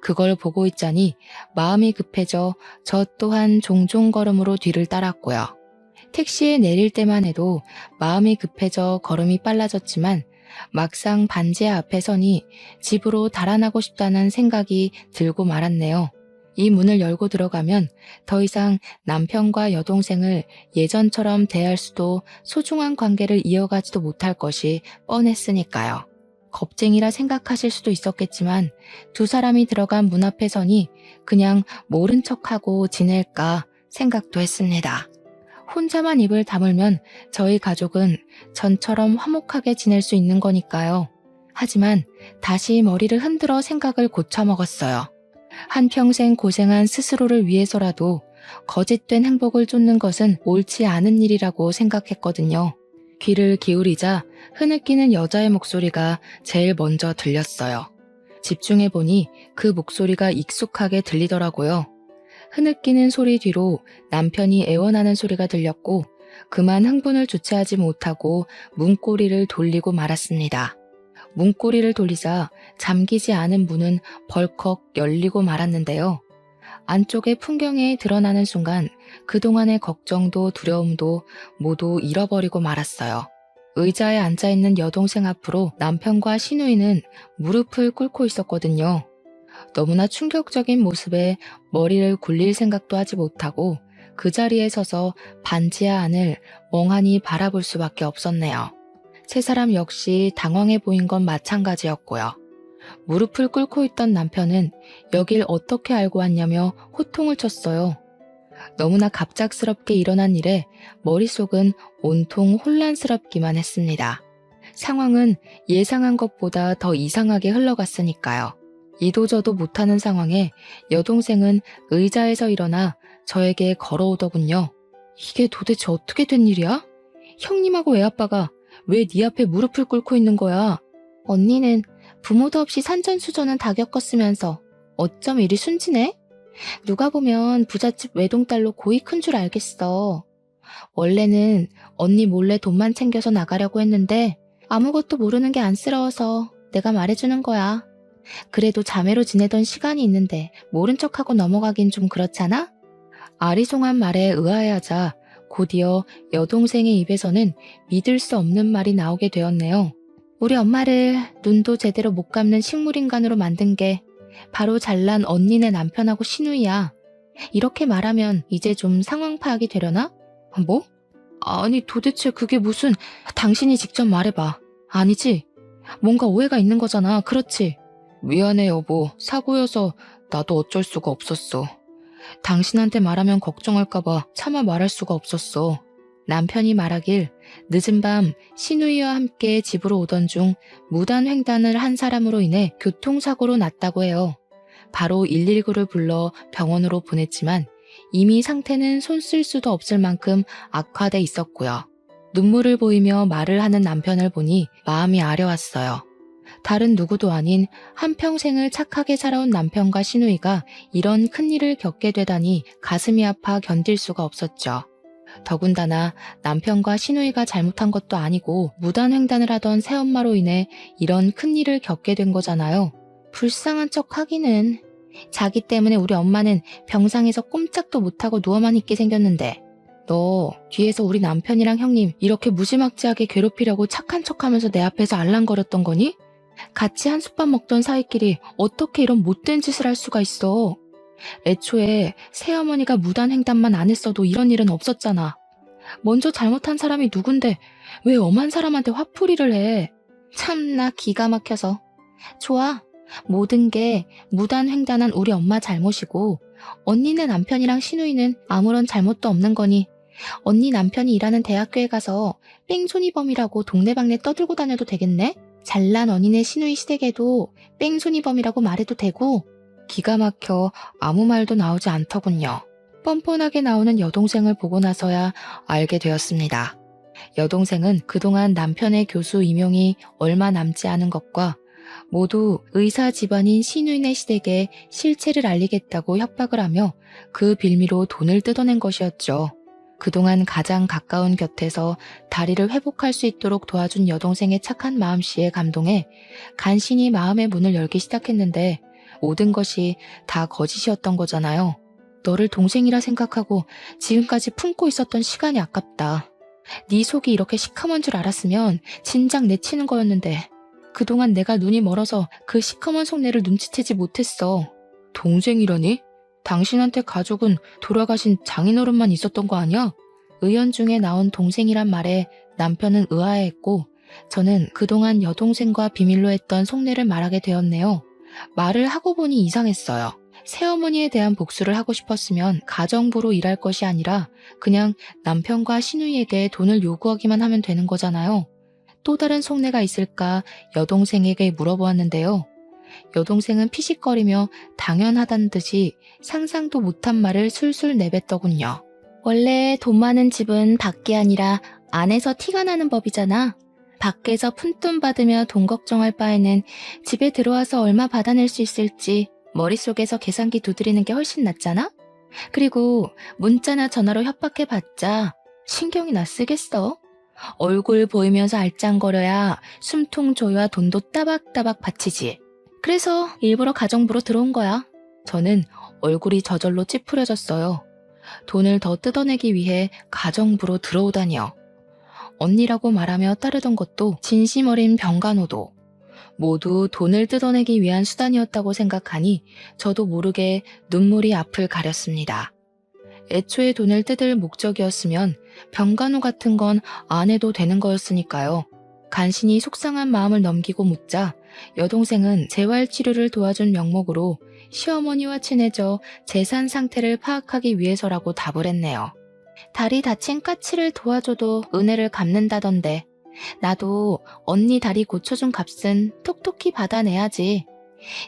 그걸 보고 있자니 마음이 급해져 저 또한 종종 걸음으로 뒤를 따랐고요. 택시에 내릴 때만 해도 마음이 급해져 걸음이 빨라졌지만 막상 반지하 앞에 서니 집으로 달아나고 싶다는 생각이 들고 말았네요. 이 문을 열고 들어가면 더 이상 남편과 여동생을 예전처럼 대할 수도 소중한 관계를 이어가지도 못할 것이 뻔했으니까요. 겁쟁이라 생각하실 수도 있었겠지만 두 사람이 들어간 문 앞에 서니 그냥 모른 척하고 지낼까 생각도 했습니다. 혼자만 입을 다물면 저희 가족은 전처럼 화목하게 지낼 수 있는 거니까요. 하지만 다시 머리를 흔들어 생각을 고쳐먹었어요. 한평생 고생한 스스로를 위해서라도 거짓된 행복을 쫓는 것은 옳지 않은 일이라고 생각했거든요. 귀를 기울이자 흐느끼는 여자의 목소리가 제일 먼저 들렸어요. 집중해보니 그 목소리가 익숙하게 들리더라고요. 흐느끼는 소리 뒤로 남편이 애원하는 소리가 들렸고 그만 흥분을 주체하지 못하고 문고리를 돌리고 말았습니다. 문고리를 돌리자 잠기지 않은 문은 벌컥 열리고 말았는데요. 안쪽의 풍경에 드러나는 순간 그동안의 걱정도 두려움도 모두 잃어버리고 말았어요. 의자에 앉아있는 여동생 앞으로 남편과 시누이는 무릎을 꿇고 있었거든요. 너무나 충격적인 모습에 머리를 굴릴 생각도 하지 못하고 그 자리에 서서 반지하 안을 멍하니 바라볼 수밖에 없었네요. 세 사람 역시 당황해 보인 건 마찬가지였고요. 무릎을 꿇고 있던 남편은 여길 어떻게 알고 왔냐며 호통을 쳤어요. 너무나 갑작스럽게 일어난 일에 머릿속은 온통 혼란스럽기만 했습니다. 상황은 예상한 것보다 더 이상하게 흘러갔으니까요. 이도저도 못하는 상황에 여동생은 의자에서 일어나 저에게 걸어오더군요. 이게 도대체 어떻게 된 일이야? 형님하고 애아빠가 왜 네 앞에 무릎을 꿇고 있는 거야? 언니는 부모도 없이 산전수전은 다 겪었으면서 어쩜 이리 순진해? 누가 보면 부잣집 외동딸로 고이 큰 줄 알겠어. 원래는 언니 몰래 돈만 챙겨서 나가려고 했는데 아무것도 모르는 게 안쓰러워서 내가 말해주는 거야. 그래도 자매로 지내던 시간이 있는데 모른 척하고 넘어가긴 좀 그렇잖아? 아리송한 말에 의아해하자 곧이어 여동생의 입에서는 믿을 수 없는 말이 나오게 되었네요. 우리 엄마를 눈도 제대로 못 감는 식물인간으로 만든 게 바로 잘난 언니네 남편하고 시누이야. 이렇게 말하면 이제 좀 상황 파악이 되려나? 뭐? 아니 도대체 그게 무슨... 당신이 직접 말해봐. 아니지? 뭔가 오해가 있는 거잖아. 그렇지? 미안해 여보. 사고여서 나도 어쩔 수가 없었어. 당신한테 말하면 걱정할까봐 차마 말할 수가 없었어. 남편이 말하길 늦은 밤 시누이와 함께 집으로 오던 중 무단횡단을 한 사람으로 인해 교통사고로 났다고 해요. 바로 119를 불러 병원으로 보냈지만 이미 상태는 손 쓸 수도 없을 만큼 악화돼 있었고요. 눈물을 보이며 말을 하는 남편을 보니 마음이 아려왔어요. 다른 누구도 아닌 한평생을 착하게 살아온 남편과 시누이가 이런 큰일을 겪게 되다니 가슴이 아파 견딜 수가 없었죠. 더군다나 남편과 시누이가 잘못한 것도 아니고 무단횡단을 하던 새엄마로 인해 이런 큰일을 겪게 된 거잖아요. 불쌍한 척 하기는. 자기 때문에 우리 엄마는 병상에서 꼼짝도 못하고 누워만 있게 생겼는데 너 뒤에서 우리 남편이랑 형님 이렇게 무지막지하게 괴롭히려고 착한 척하면서 내 앞에서 알랑거렸던 거니? 같이 한솥밥 먹던 사이끼리 어떻게 이런 못된 짓을 할 수가 있어. 애초에 새어머니가 무단횡단만 안 했어도 이런 일은 없었잖아. 먼저 잘못한 사람이 누군데 왜 엄한 사람한테 화풀이를 해. 참나 기가 막혀서. 좋아. 모든 게 무단횡단한 우리 엄마 잘못이고 언니네 남편이랑 시누이는 아무런 잘못도 없는 거니 언니 남편이 일하는 대학교에 가서 뺑소니범이라고 동네방네 떠들고 다녀도 되겠네? 잘난 언니네 시누이 시댁에도 뺑소니범이라고 말해도 되고. 기가 막혀 아무 말도 나오지 않더군요. 뻔뻔하게 나오는 여동생을 보고 나서야 알게 되었습니다. 여동생은 그동안 남편의 교수 임용이 얼마 남지 않은 것과 모두 의사 집안인 신우인의 시댁에 실체를 알리겠다고 협박을 하며 그 빌미로 돈을 뜯어낸 것이었죠. 그동안 가장 가까운 곁에서 다리를 회복할 수 있도록 도와준 여동생의 착한 마음씨에 감동해 간신히 마음의 문을 열기 시작했는데 모든 것이 다 거짓이었던 거잖아요. 너를 동생이라 생각하고 지금까지 품고 있었던 시간이 아깝다. 네 속이 이렇게 시커먼 줄 알았으면 진작 내치는 거였는데 그동안 내가 눈이 멀어서 그 시커먼 속내를 눈치채지 못했어. 동생이라니? 당신한테 가족은 돌아가신 장인어른만 있었던 거 아니야? 의연중에 나온 동생이란 말에 남편은 의아해했고 저는 그동안 여동생과 비밀로 했던 속내를 말하게 되었네요. 말을 하고 보니 이상했어요. 새어머니에 대한 복수를 하고 싶었으면 가정부로 일할 것이 아니라 그냥 남편과 시누이에게 돈을 요구하기만 하면 되는 거잖아요. 또 다른 속내가 있을까 여동생에게 물어보았는데요. 여동생은 피식거리며 당연하다는 듯이 상상도 못한 말을 술술 내뱉더군요. 원래 돈 많은 집은 밖이 아니라 안에서 티가 나는 법이잖아. 밖에서 푼돈 받으며 돈 걱정할 바에는 집에 들어와서 얼마 받아낼 수 있을지 머릿속에서 계산기 두드리는 게 훨씬 낫잖아? 그리고 문자나 전화로 협박해봤자 신경이 나 쓰겠어? 얼굴 보이면서 알짱거려야 숨통 조여야 돈도 따박따박 바치지. 그래서 일부러 가정부로 들어온 거야. 저는 얼굴이 저절로 찌푸려졌어요. 돈을 더 뜯어내기 위해 가정부로 들어오다니요. 언니라고 말하며 따르던 것도 진심 어린 병간호도 모두 돈을 뜯어내기 위한 수단이었다고 생각하니 저도 모르게 눈물이 앞을 가렸습니다. 애초에 돈을 뜯을 목적이었으면 병간호 같은 건 안 해도 되는 거였으니까요. 간신히 속상한 마음을 넘기고 묻자 여동생은 재활치료를 도와준 명목으로 시어머니와 친해져 재산 상태를 파악하기 위해서라고 답을 했네요. 다리 다친 까치를 도와줘도 은혜를 갚는다던데 나도 언니 다리 고쳐준 값은 톡톡히 받아내야지.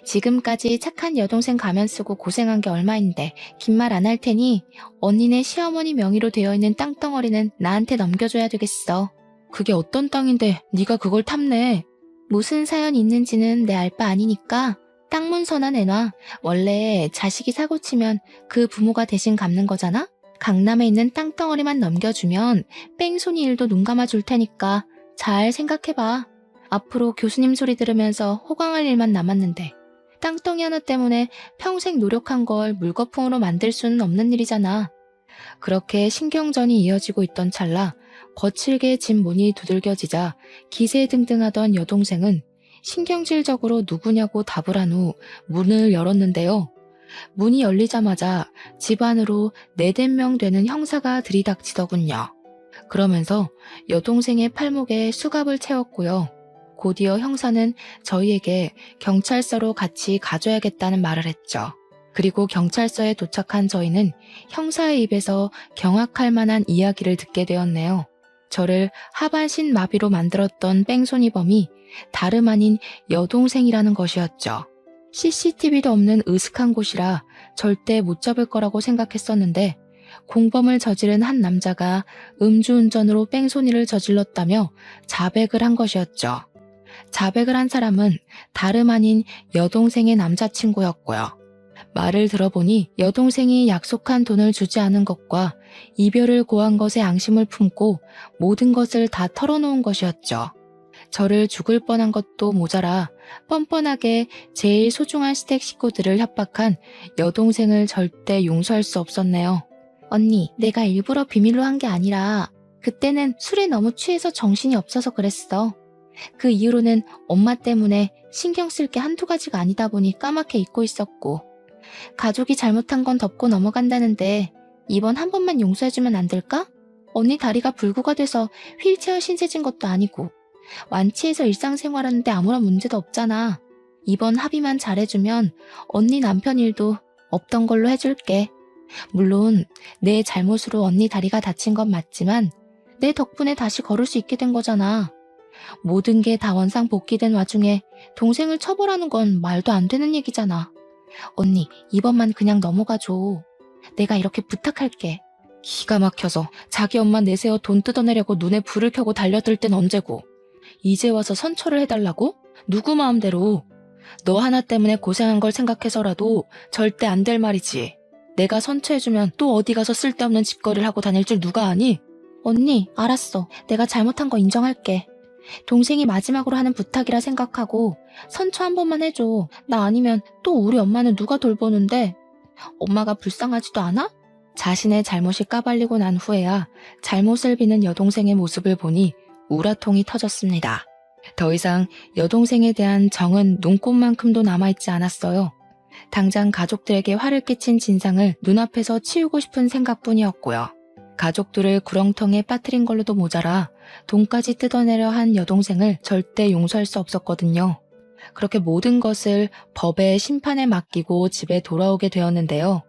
지금까지 착한 여동생 가면 쓰고 고생한 게 얼마인데 긴 말 안 할 테니 언니네 시어머니 명의로 되어 있는 땅덩어리는 나한테 넘겨줘야 되겠어. 그게 어떤 땅인데 네가 그걸 탐내. 무슨 사연이 있는지는 내 알 바 아니니까 땅 문서나 내놔. 원래 자식이 사고치면 그 부모가 대신 갚는 거잖아? 강남에 있는 땅덩어리만 넘겨주면 뺑소니 일도 눈 감아줄 테니까 잘 생각해봐. 앞으로 교수님 소리 들으면서 호강할 일만 남았는데 땅덩이 하나 때문에 평생 노력한 걸 물거품으로 만들 수는 없는 일이잖아. 그렇게 신경전이 이어지고 있던 찰나 거칠게 집 문이 두들겨지자 기세등등하던 여동생은 신경질적으로 누구냐고 답을 한 후 문을 열었는데요. 문이 열리자마자 집 안으로 4~5명 되는 형사가 들이닥치더군요. 그러면서 여동생의 팔목에 수갑을 채웠고요. 곧이어 형사는 저희에게 경찰서로 같이 가줘야겠다는 말을 했죠. 그리고 경찰서에 도착한 저희는 형사의 입에서 경악할 만한 이야기를 듣게 되었네요. 저를 하반신 마비로 만들었던 뺑소니범이 다름 아닌 여동생이라는 것이었죠. CCTV도 없는 으슥한 곳이라 절대 못 잡을 거라고 생각했었는데 공범을 저지른 한 남자가 음주운전으로 뺑소니를 저질렀다며 자백을 한 것이었죠. 자백을 한 사람은 다름 아닌 여동생의 남자친구였고요. 말을 들어보니 여동생이 약속한 돈을 주지 않은 것과 이별을 고한 것에 앙심을 품고 모든 것을 다 털어놓은 것이었죠. 저를 죽을 뻔한 것도 모자라 뻔뻔하게 제일 소중한 시댁 식구들을 협박한 여동생을 절대 용서할 수 없었네요. 언니, 내가 일부러 비밀로 한 게 아니라 그때는 술에 너무 취해서 정신이 없어서 그랬어. 그 이후로는 엄마 때문에 신경 쓸 게 한두 가지가 아니다 보니 까맣게 잊고 있었고 가족이 잘못한 건 덮고 넘어간다는데 이번 한 번만 용서해주면 안 될까? 언니 다리가 불구가 돼서 휠체어 신세진 것도 아니고 완치해서 일상생활하는데 아무런 문제도 없잖아. 이번 합의만 잘해주면 언니 남편 일도 없던 걸로 해줄게. 물론 내 잘못으로 언니 다리가 다친 건 맞지만 내 덕분에 다시 걸을 수 있게 된 거잖아. 모든 게 다 원상복귀된 와중에 동생을 처벌하는 건 말도 안 되는 얘기잖아. 언니, 이번만 그냥 넘어가줘. 내가 이렇게 부탁할게. 기가 막혀서 자기 엄마 내세워 돈 뜯어내려고 눈에 불을 켜고 달려들 땐 언제고. 이제 와서 선처를 해달라고? 누구 마음대로. 너 하나 때문에 고생한 걸 생각해서라도 절대 안 될 말이지. 내가 선처해주면 또 어디 가서 쓸데없는 짓거리를 하고 다닐 줄 누가 아니? 언니, 알았어. 내가 잘못한 거 인정할게. 동생이 마지막으로 하는 부탁이라 생각하고 선처 한 번만 해줘. 나 아니면 또 우리 엄마는 누가 돌보는데? 엄마가 불쌍하지도 않아? 자신의 잘못이 까발리고 난 후에야 잘못을 비는 여동생의 모습을 보니 우라통이 터졌습니다. 더 이상 여동생에 대한 정은 눈꽃만큼도 남아있지 않았어요. 당장 가족들에게 화를 끼친 진상을 눈앞에서 치우고 싶은 생각뿐이었고요. 가족들을 구렁텅이에 빠뜨린 걸로도 모자라 돈까지 뜯어내려 한 여동생을 절대 용서할 수 없었거든요. 그렇게 모든 것을 법의 심판에 맡기고 집에 돌아오게 되었는데요.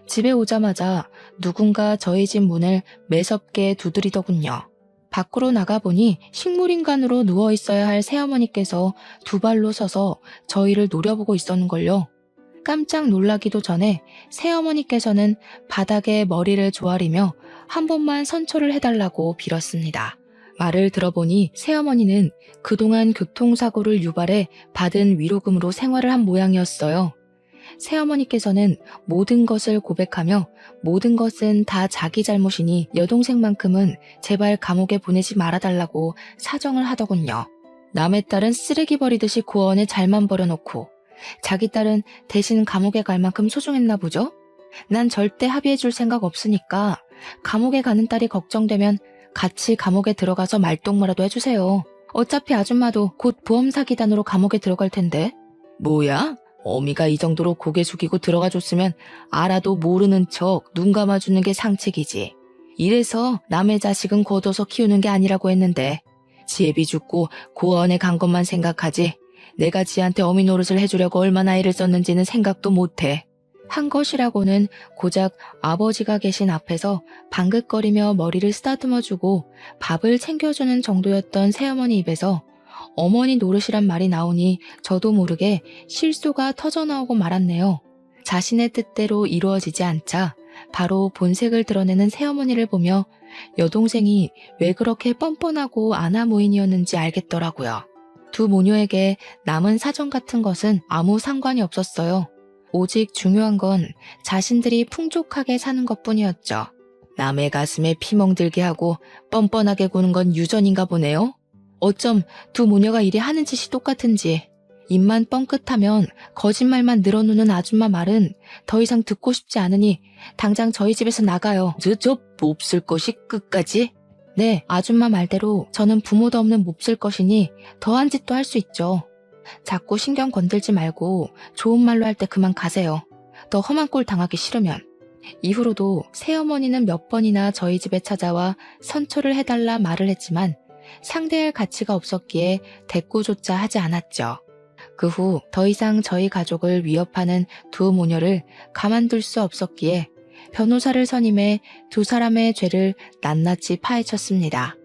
집에 오자마자 누군가 저희 집 문을 매섭게 두드리더군요. 밖으로 나가보니 식물인간으로 누워있어야 할 새어머니께서 두 발로 서서 저희를 노려보고 있었는걸요. 깜짝 놀라기도 전에 새어머니께서는 바닥에 머리를 조아리며 한 번만 선처를 해달라고 빌었습니다. 말을 들어보니 새어머니는 그동안 교통사고를 유발해 받은 위로금으로 생활을 한 모양이었어요. 새어머니께서는 모든 것을 고백하며 모든 것은 다 자기 잘못이니 여동생만큼은 제발 감옥에 보내지 말아달라고 사정을 하더군요. 남의 딸은 쓰레기 버리듯이 고아원에 잘만 버려놓고 자기 딸은 대신 감옥에 갈 만큼 소중했나 보죠? 난 절대 합의해줄 생각 없으니까 감옥에 가는 딸이 걱정되면 같이 감옥에 들어가서 말동무라도 해주세요. 어차피 아줌마도 곧 보험 사기단으로 감옥에 들어갈 텐데. 뭐야? 어미가 이 정도로 고개 숙이고 들어가줬으면 알아도 모르는 척 눈 감아주는 게 상책이지. 이래서 남의 자식은 거둬서 키우는 게 아니라고 했는데 지 애비 죽고 고아원에 간 것만 생각하지 내가 지한테 어미 노릇을 해주려고 얼마나 애를 썼는지는 생각도 못해. 한 것이라고는 고작 아버지가 계신 앞에서 방긋거리며 머리를 쓰다듬어주고 밥을 챙겨주는 정도였던 새어머니 입에서 어머니 노릇이란 말이 나오니 저도 모르게 실소가 터져나오고 말았네요. 자신의 뜻대로 이루어지지 않자 바로 본색을 드러내는 새어머니를 보며 여동생이 왜 그렇게 뻔뻔하고 아나무인이었는지 알겠더라고요. 두 모녀에게 남은 사정 같은 것은 아무 상관이 없었어요. 오직 중요한 건 자신들이 풍족하게 사는 것뿐이었죠. 남의 가슴에 피멍들게 하고 뻔뻔하게 구는 건 유전인가 보네요. 어쩜 두 모녀가 이리 하는 짓이 똑같은지. 입만 뻥끗하면 거짓말만 늘어놓는 아줌마 말은 더 이상 듣고 싶지 않으니 당장 저희 집에서 나가요. 저 몹쓸 것이 끝까지? 네, 아줌마 말대로 저는 부모도 없는 몹쓸 것이니 더한 짓도 할 수 있죠. 자꾸 신경 건들지 말고 좋은 말로 할 때 그만 가세요. 더 험한 꼴 당하기 싫으면. 이후로도 새어머니는 몇 번이나 저희 집에 찾아와 선처를 해달라 말을 했지만 상대할 가치가 없었기에 대꾸조차 하지 않았죠. 그 후 더 이상 저희 가족을 위협하는 두 모녀를 가만둘 수 없었기에 변호사를 선임해 두 사람의 죄를 낱낱이 파헤쳤습니다.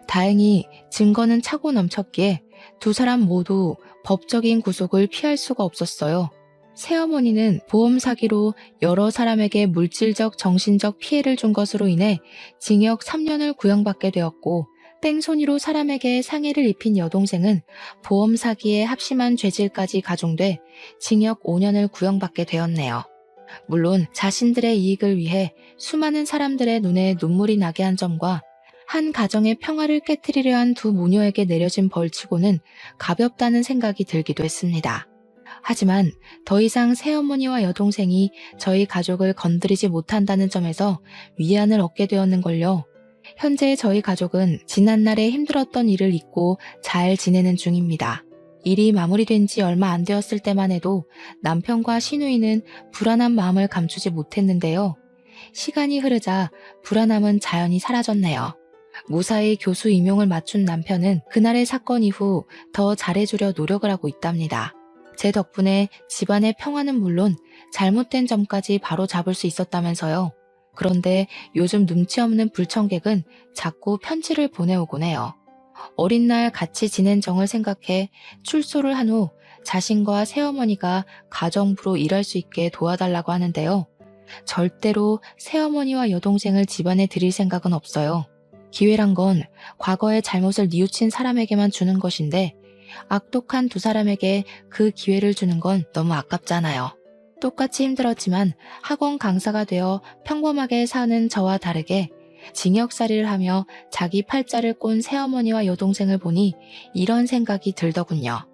다행히 증거는 차고 넘쳤기에 두 사람 모두 법적인 구속을 피할 수가 없었어요. 새어머니는 보험 사기로 여러 사람에게 물질적, 정신적 피해를 준 것으로 인해 징역 3년을 구형받게 되었고 뺑소니로 사람에게 상해를 입힌 여동생은 보험 사기에 합심한 죄질까지 가중돼 징역 5년을 구형받게 되었네요. 물론 자신들의 이익을 위해 수많은 사람들의 눈에 눈물이 나게 한 점과 한 가정의 평화를 깨트리려 한 두 모녀에게 내려진 벌치고는 가볍다는 생각이 들기도 했습니다. 하지만 더 이상 새어머니와 여동생이 저희 가족을 건드리지 못한다는 점에서 위안을 얻게 되었는걸요. 현재 저희 가족은 지난날에 힘들었던 일을 잊고 잘 지내는 중입니다. 일이 마무리된 지 얼마 안 되었을 때만 해도 남편과 시누이는 불안한 마음을 감추지 못했는데요. 시간이 흐르자 불안함은 자연히 사라졌네요. 무사히 교수 임용을 맞춘 남편은 그날의 사건 이후 더 잘해주려 노력을 하고 있답니다. 제 덕분에 집안의 평화는 물론 잘못된 점까지 바로 잡을 수 있었다면서요. 그런데 요즘 눈치 없는 불청객은 자꾸 편지를 보내오곤 해요. 어린 날 같이 지낸 정을 생각해 출소를 한 후 자신과 새어머니가 가정부로 일할 수 있게 도와달라고 하는데요. 절대로 새어머니와 여동생을 집안에 들일 생각은 없어요. 기회란 건 과거의 잘못을 뉘우친 사람에게만 주는 것인데 악독한 두 사람에게 그 기회를 주는 건 너무 아깝잖아요. 똑같이 힘들었지만 학원 강사가 되어 평범하게 사는 저와 다르게 징역살이를 하며 자기 팔자를 꼰 새어머니와 여동생을 보니 이런 생각이 들더군요.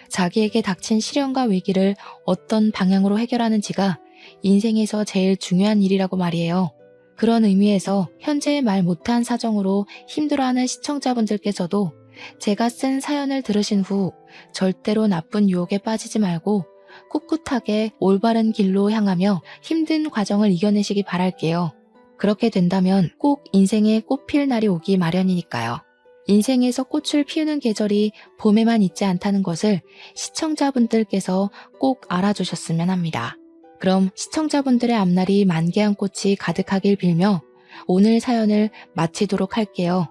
자기에게 닥친 시련과 위기를 어떤 방향으로 해결하는지가 인생에서 제일 중요한 일이라고 말이에요. 그런 의미에서 현재 말 못한 사정으로 힘들어하는 시청자분들께서도 제가 쓴 사연을 들으신 후 절대로 나쁜 유혹에 빠지지 말고 꿋꿋하게 올바른 길로 향하며 힘든 과정을 이겨내시기 바랄게요. 그렇게 된다면 꼭 인생에 꽃 필 날이 오기 마련이니까요. 인생에서 꽃을 피우는 계절이 봄에만 있지 않다는 것을 시청자분들께서 꼭 알아주셨으면 합니다. 그럼 시청자분들의 앞날이 만개한 꽃이 가득하길 빌며 오늘 사연을 마치도록 할게요.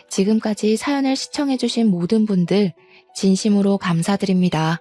지금까지 사연을 시청해주신 모든 분들 진심으로 감사드립니다.